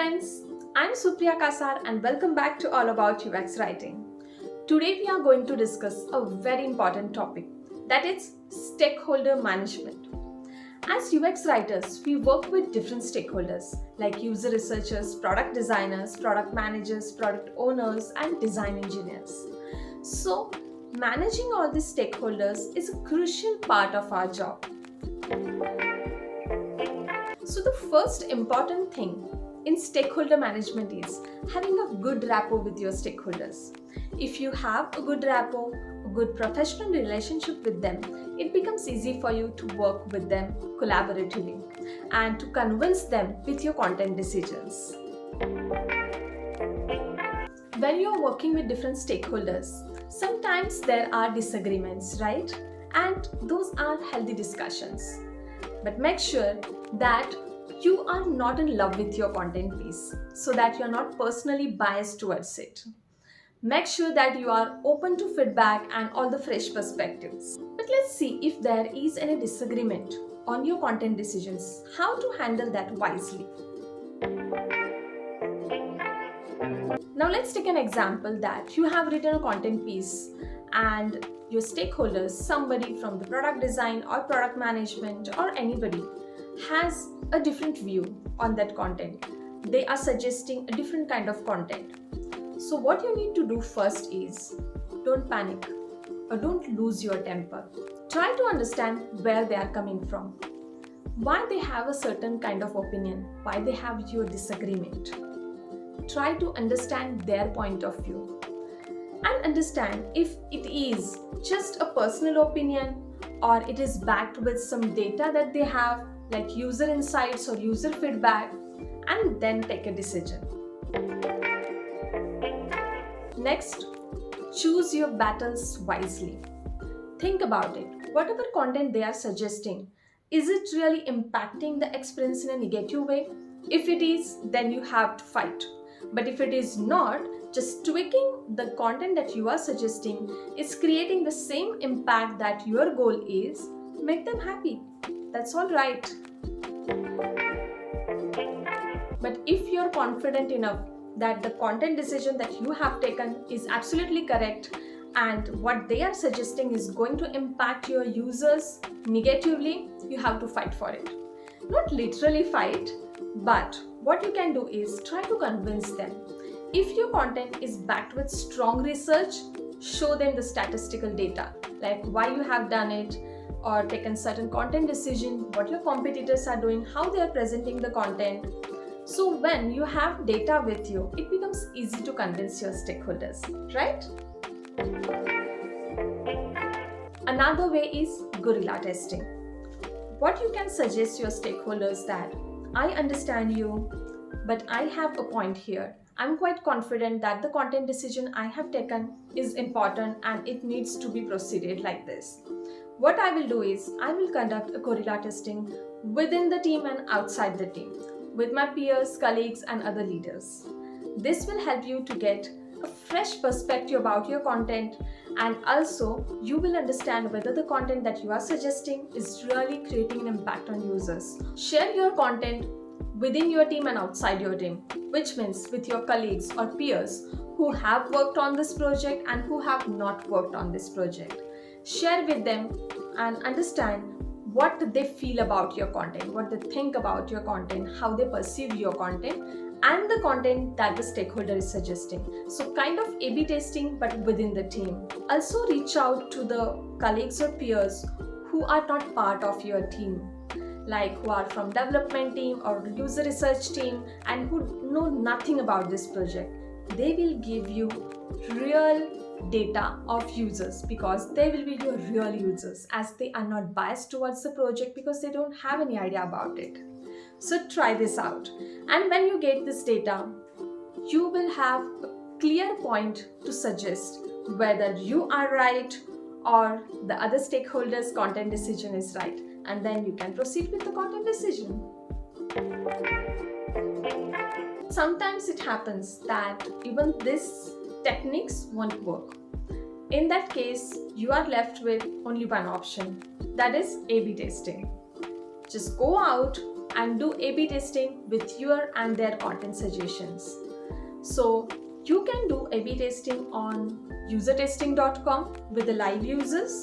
friends, I'm Supriya Kasar and welcome back to All About UX Writing. Today we are going to discuss a very important topic, that is stakeholder management. As UX writers, we work with different stakeholders like user researchers, product designers, product managers, product owners and design engineers. So, managing all these stakeholders is a crucial part of our job. So the first important thing in stakeholder management is having a good rapport with your stakeholders. If you have a good rapport, a good professional relationship with them, it becomes easy for you to work with them collaboratively and to convince them with your content decisions. When you are working with different stakeholders, sometimes there are disagreements, right? And those are healthy discussions. But make sure that you are not in love with your content piece so that you are not personally biased towards it. Make sure that you are open to feedback and all the fresh perspectives. But let's see if there is any disagreement on your content decisions, how to handle that wisely. Now let's take an example that you have written a content piece and your stakeholders, somebody from the product design or product management or anybody, has a different view on that content. They are suggesting a different kind of content. So what you need to do first is don't panic or don't lose your temper. Try to understand where they are coming from, why they have a certain kind of opinion, why they have your disagreement. Try to understand their point of view and understand if it is just a personal opinion or it is backed with some data that they have like user insights or user feedback, and then take a decision. Next, choose your battles wisely. Think about it. Whatever content they are suggesting, is it really impacting the experience in a negative way? If it is, then you have to fight. But if it is not, just tweaking the content that you are suggesting is creating the same impact that your goal is, make them happy. That's all right. But if you're confident enough that the content decision that you have taken is absolutely correct and what they are suggesting is going to impact your users negatively, you have to fight for it. Not literally fight, but what you can do is try to convince them. If your content is backed with strong research, show them the statistical data, like why you have done it or taken certain content decision, what your competitors are doing, how they are presenting the content. So when you have data with you, it becomes easy to convince your stakeholders, right? Another way is guerrilla testing. What you can suggest your stakeholders that I understand you, but I have a point here. I'm quite confident that the content decision I have taken is important and it needs to be proceeded like this. What I will do is I will conduct a guerrilla testing within the team and outside the team with my peers, colleagues and other leaders. This will help you to get a fresh perspective about your content, and also you will understand whether the content that you are suggesting is really creating an impact on users. Share your content within your team and outside your team, which means with your colleagues or peers who have worked on this project and who have not worked on this project. Share with them and understand what they feel about your content, what they think about your content, how they perceive your content and the content that the stakeholder is suggesting. So kind of A/B testing but within the team. Also reach out to the colleagues or peers who are not part of your team, like who are from development team or user research team and who know nothing about this project. They will give you real data of users because they will be your real users, as they are not biased towards the project because they don't have any idea about it. So try this out, and when you get this data, you will have a clear point to suggest whether you are right or the other stakeholders' content decision is right, and then you can proceed with the content decision. Sometimes it happens that even these techniques won't work. In that case, you are left with only one option, that is A/B testing. Just go out and do A/B testing with your and their content suggestions. So you can do A/B testing on usertesting.com with the live users,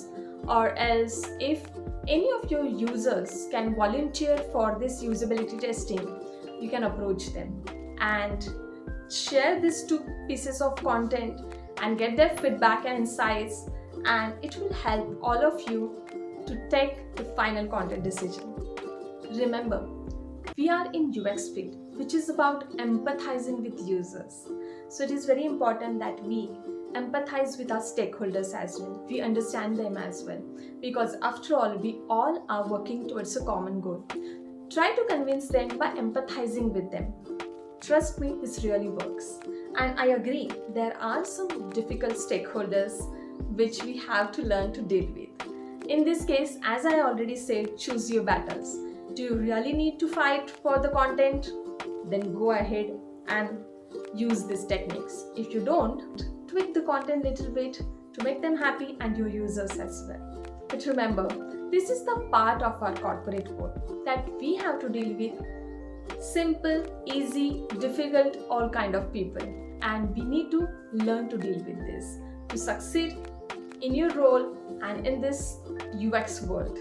or else if any of your users can volunteer for this usability testing, you can approach them and share these two pieces of content and get their feedback and insights, and it will help all of you to take the final content decision. Remember, we are in UX field, which is about empathizing with users. So it is very important that we empathize with our stakeholders as well. We understand them as well, because after all, we all are working towards a common goal. Try to convince them by empathizing with them. Trust me, this really works. And I agree, there are some difficult stakeholders which we have to learn to deal with. In this case, as I already said, choose your battles. Do you really need to fight for the content? Then go ahead and use these techniques. If you don't, tweak the content a little bit to make them happy and your users as well. But remember, this is the part of our corporate world that we have to deal with simple, easy, difficult, all kind of people. And we need to learn to deal with this to succeed in your role and in this UX world.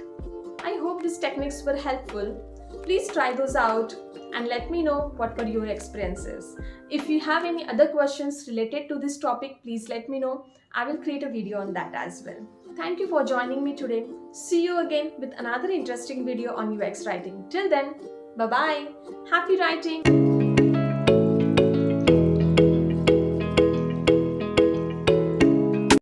I hope these techniques were helpful. Please try those out and let me know what were your experiences. If you have any other questions related to this topic, please let me know. I will create a video on that as well. Thank you for joining me today. See you again with another interesting video on UX writing. Till then, bye-bye. Happy writing.